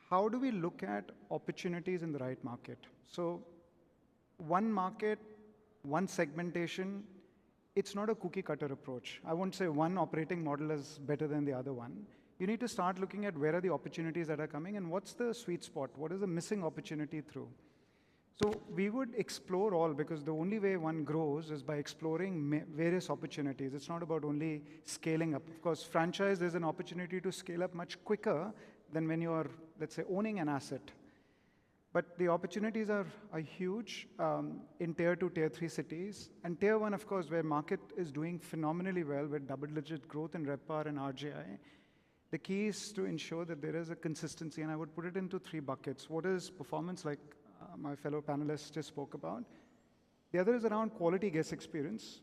how do we look at opportunities in the right market? So one market, one segmentation, it's not a cookie cutter approach. I won't say one operating model is better than the other one. You need to start looking at where are the opportunities that are coming and what's the sweet spot? What is the missing opportunity through? So we would explore all because the only way one grows is by exploring various opportunities. It's not about only scaling up. Of course, franchise, there's an opportunity to scale up much quicker than when you're, let's say, owning an asset. But the opportunities are huge in tier 2, tier 3 cities. And tier 1, of course, where market is doing phenomenally well with double-digit growth in RevPAR and RGI. The key is to ensure that there is a consistency, and I would put it into 3 buckets. What is performance, like my fellow panelists just spoke about? The other is around quality guest experience,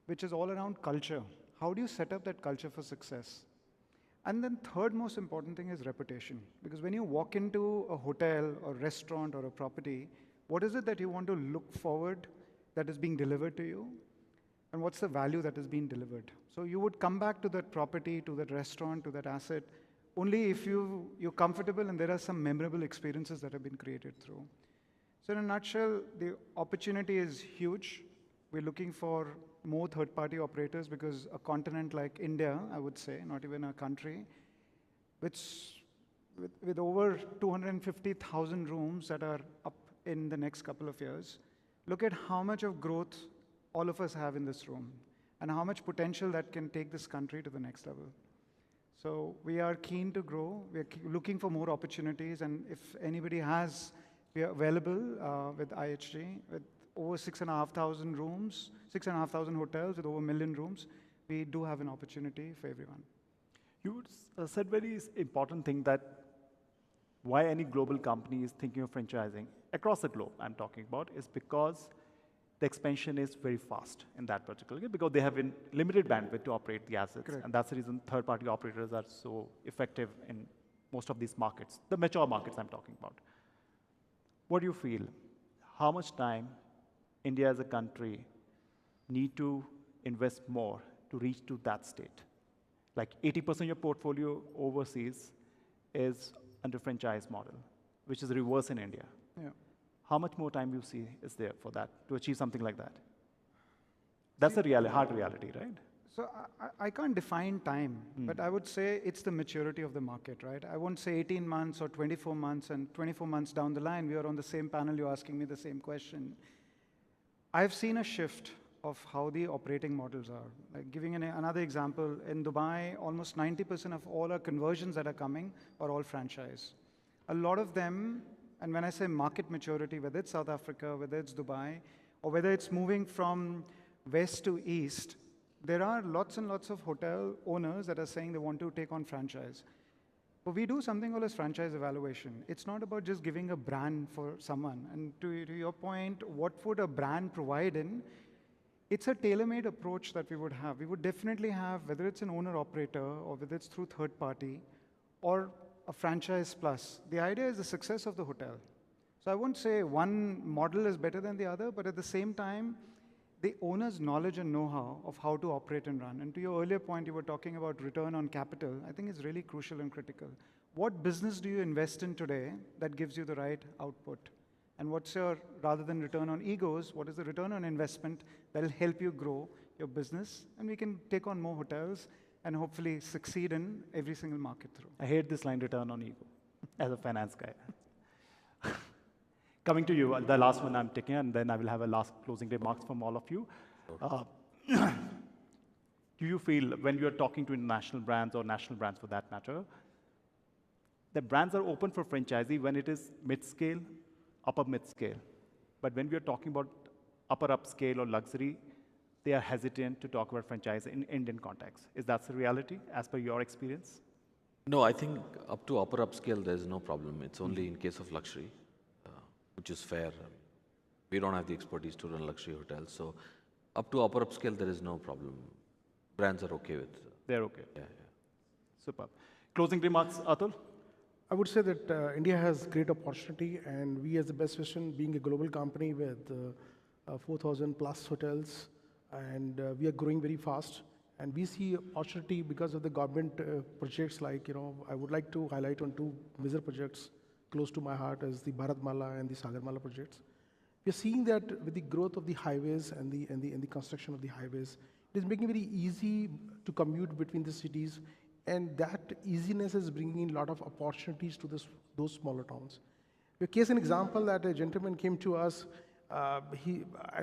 which is all around culture. How do you set up that culture for success? And then third most important thing is reputation. Because when you walk into a hotel or restaurant or a property, What is it that you want to look forward that is being delivered to you? And what's the value that is being delivered? So you would come back to that property, to that restaurant, to that asset, only if you're comfortable and there are some memorable experiences that have been created through. So in a nutshell, the opportunity is huge. We're looking for more third-party operators because a continent like India, I would say, not even a country, which with over 250,000 rooms that are up in the next couple of years, look at how much of growth all of us have in this room and how much potential that can take this country to the next level. So we are keen to grow. We're looking for more opportunities, and if anybody has, we are available with IHG with over 6,500 rooms, 6,500 hotels with over 1 million rooms. We do have an opportunity for everyone. You said very important thing that why any global company is thinking of franchising across the globe, I'm talking about, is because the expansion is very fast in that particular case, because they have limited bandwidth to operate the assets. Correct. And that's the reason third-party operators are so effective in most of these markets, the mature markets I'm talking about. What do you feel? How much time India as a country need to invest more to reach to that state? Like 80% of your portfolio overseas is under franchise model, which is reverse in India. Yeah. How much more time you see is there for that, to achieve something like that? That's a hard reality, right? So I can't define time, but I would say it's the maturity of the market, right? I won't say 18 months or 24 months, and 24 months down the line, we are on the same panel, you're asking me the same question. I've seen a shift of how the operating models are. Like giving another example, in Dubai, almost 90% of all our conversions that are coming are all franchise. A lot of them, and when I say market maturity, whether it's South Africa, whether it's Dubai, or whether it's moving from west to east, there are lots and lots of hotel owners that are saying they want to take on franchise. But we do something called as franchise evaluation. It's not about just giving a brand for someone. And to your point, what would a brand provide in? It's a tailor-made approach that we would have. We would definitely have, whether it's an owner-operator or whether it's through third party or a franchise plus. The idea is the success of the hotel. So I won't say one model is better than the other, but at the same time, the owner's knowledge and know-how of how to operate and run. And to your earlier point, you were talking about return on capital. I think it's really crucial and critical. What business do you invest in today that gives you the right output? And what's your, rather than return on egos, what is the return on investment that will help you grow your business? And we can take on more hotels and hopefully succeed in every single market through. I hate this line, return on ego, as a finance guy. Coming to you, the last one I'm taking, and then I will have a last closing remarks from all of you. Do you feel, when you're talking to international brands or national brands for that matter, that brands are open for franchisee when it is mid-scale, upper mid-scale? But when we are talking about upper upscale or luxury, they are hesitant to talk about franchise in Indian context. Is that the reality, as per your experience? No, I think up to upper upscale, there's no problem. It's only in case of luxury, which is fair. We don't have the expertise to run luxury hotels. So up to upper upscale, there is no problem. Brands are okay with. They're okay. Yeah. Superb. Closing remarks, Atul? I would say that India has great opportunity, and we as the Best Western, being a global company with 4,000 plus hotels, and we are growing very fast. And we see opportunity because of the government projects like, I would like to highlight on two major projects close to my heart as the Bharatmala and the Sagarmala projects. We are seeing that with the growth of the highways and the construction of the highways, it is making it very easy to commute between the cities, and that easiness is bringing a lot of opportunities to those smaller towns. A case an example that a gentleman came to us, and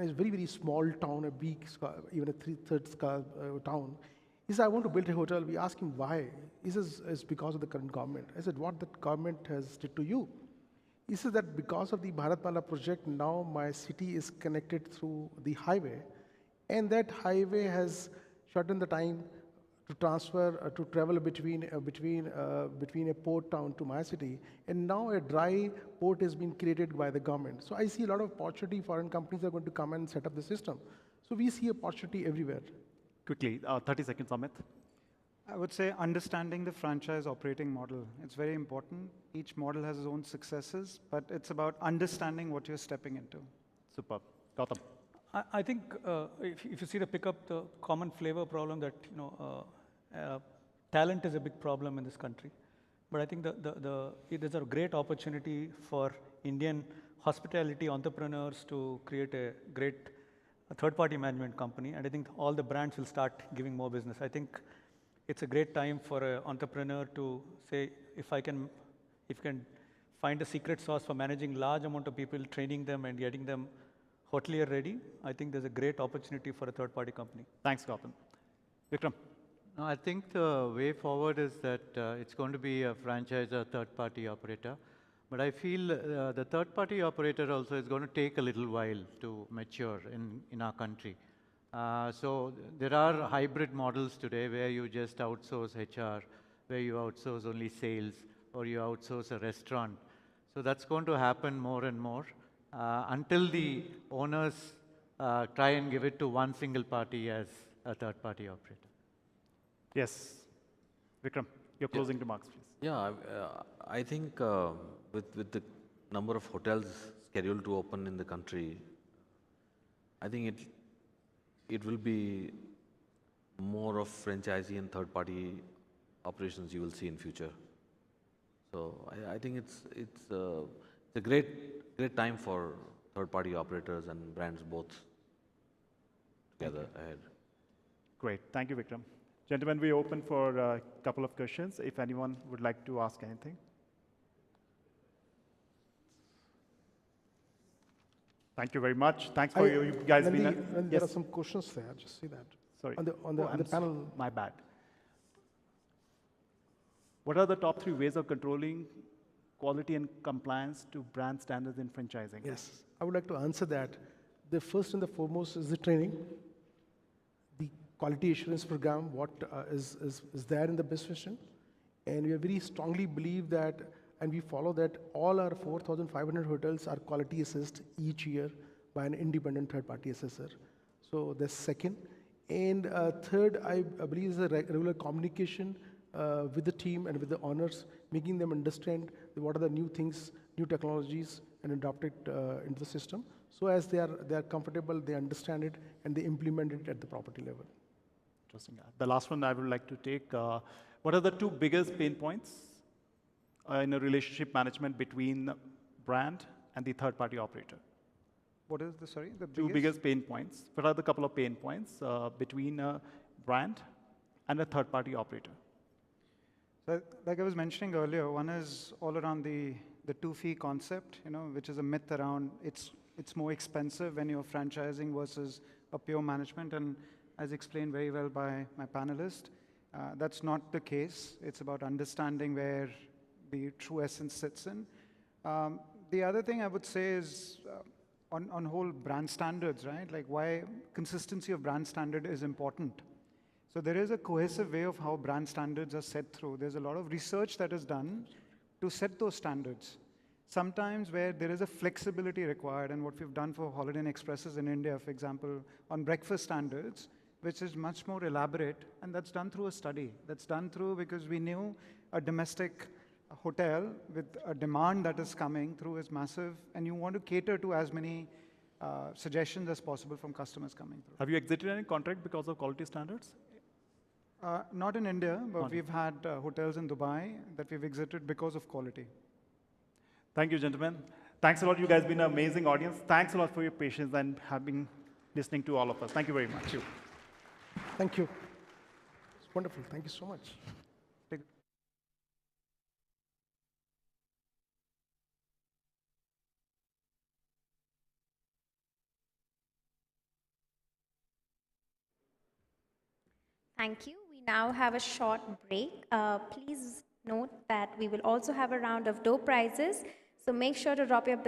it's a very, very small town, a big, even a three-thirds town. He said, I want to build a hotel. We asked him why. He says, it's because of the current government. I said, what the government has did to you? He says that because of the Bharatmala project, now my city is connected through the highway, and that highway has shortened the time to transfer, to travel between a port town to my city, and now a dry port has been created by the government. So I see a lot of opportunity. Foreign companies are going to come and set up the system. So we see opportunity everywhere. Quickly, 30 seconds, Amit. I would say understanding the franchise operating model. It's very important. Each model has its own successes, but it's about understanding what you're stepping into. Superb. Gautam. I think if you see the pickup, the common flavor problem that talent is a big problem in this country. But I think there's a great opportunity for Indian hospitality entrepreneurs to create a great third-party management company. And I think all the brands will start giving more business. I think it's a great time for an entrepreneur to say, if you can find a secret sauce for managing large amount of people, training them and getting them hotelier ready, I think there's a great opportunity for a third-party company. Thanks, Gautam. Vikram. No, I think the way forward is that it's going to be a franchise or third-party operator. But I feel the third-party operator also is going to take a little while to mature in our country. So there are hybrid models today where you just outsource HR, where you outsource only sales, or you outsource a restaurant. So that's going to happen more and more until the owners try and give it to one single party as a third-party operator. Yes. Vikram, your closing remarks, please. Yeah, I think with the number of hotels scheduled to open in the country, I think it will be more of franchisee and third-party operations you will see in future. So I think it's a great time for third-party operators and brands both together ahead. Great. Thank you, Vikram. Gentlemen, we open for a couple of questions, if anyone would like to ask anything. Thank you very much. Thanks for you guys being here. Yes. There are some questions there, just see that. Sorry. On the panel. My bad. What are the top 3 ways of controlling quality and compliance to brand standards in franchising? Yes, I would like to answer that. The first and the foremost is the training. The quality assurance program, what is there in the best vision. And we very strongly believe that, and we follow that all our 4,500 hotels are quality assessed each year by an independent third-party assessor. So that's second. And third, I believe is a regular communication with the team and with the owners, making them understand what are the new things, new technologies, and adopt it into the system. So as they are comfortable, they understand it, and they implement it at the property level. Interesting. The last one I would like to take, what are the 2 biggest pain points in a relationship management between brand and the third-party operator? What is the, sorry? The 2 biggest pain points. What are the couple of pain points between a brand and a third-party operator? So, like I was mentioning earlier, one is all around the 2-fee concept, which is a myth around it's more expensive when you're franchising versus a pure management. And as explained very well by my panelist, that's not the case. It's about understanding where the true essence sits in. The other thing I would say is on whole brand standards, right? Like why consistency of brand standard is important. So there is a cohesive way of how brand standards are set through. There's a lot of research that is done to set those standards. Sometimes where there is a flexibility required, and what we've done for Holiday Inn Expresses in India, for example, on breakfast standards, which is much more elaborate, and that's done through a study. That's done through because we knew a domestic hotel with a demand that is coming through is massive, and you want to cater to as many suggestions as possible from customers coming through. Have you exited any contract because of quality standards? Not in India, but we've had hotels in Dubai that we've exited because of quality. Thank you, gentlemen. Thanks a lot. You guys have been an amazing audience. Thanks a lot for your patience and listening to all of us. Thank you very much. Thank you. It's wonderful. Thank you so much. Thank you. We now have a short break. Please note that we will also have a round of door prizes. So make sure to drop your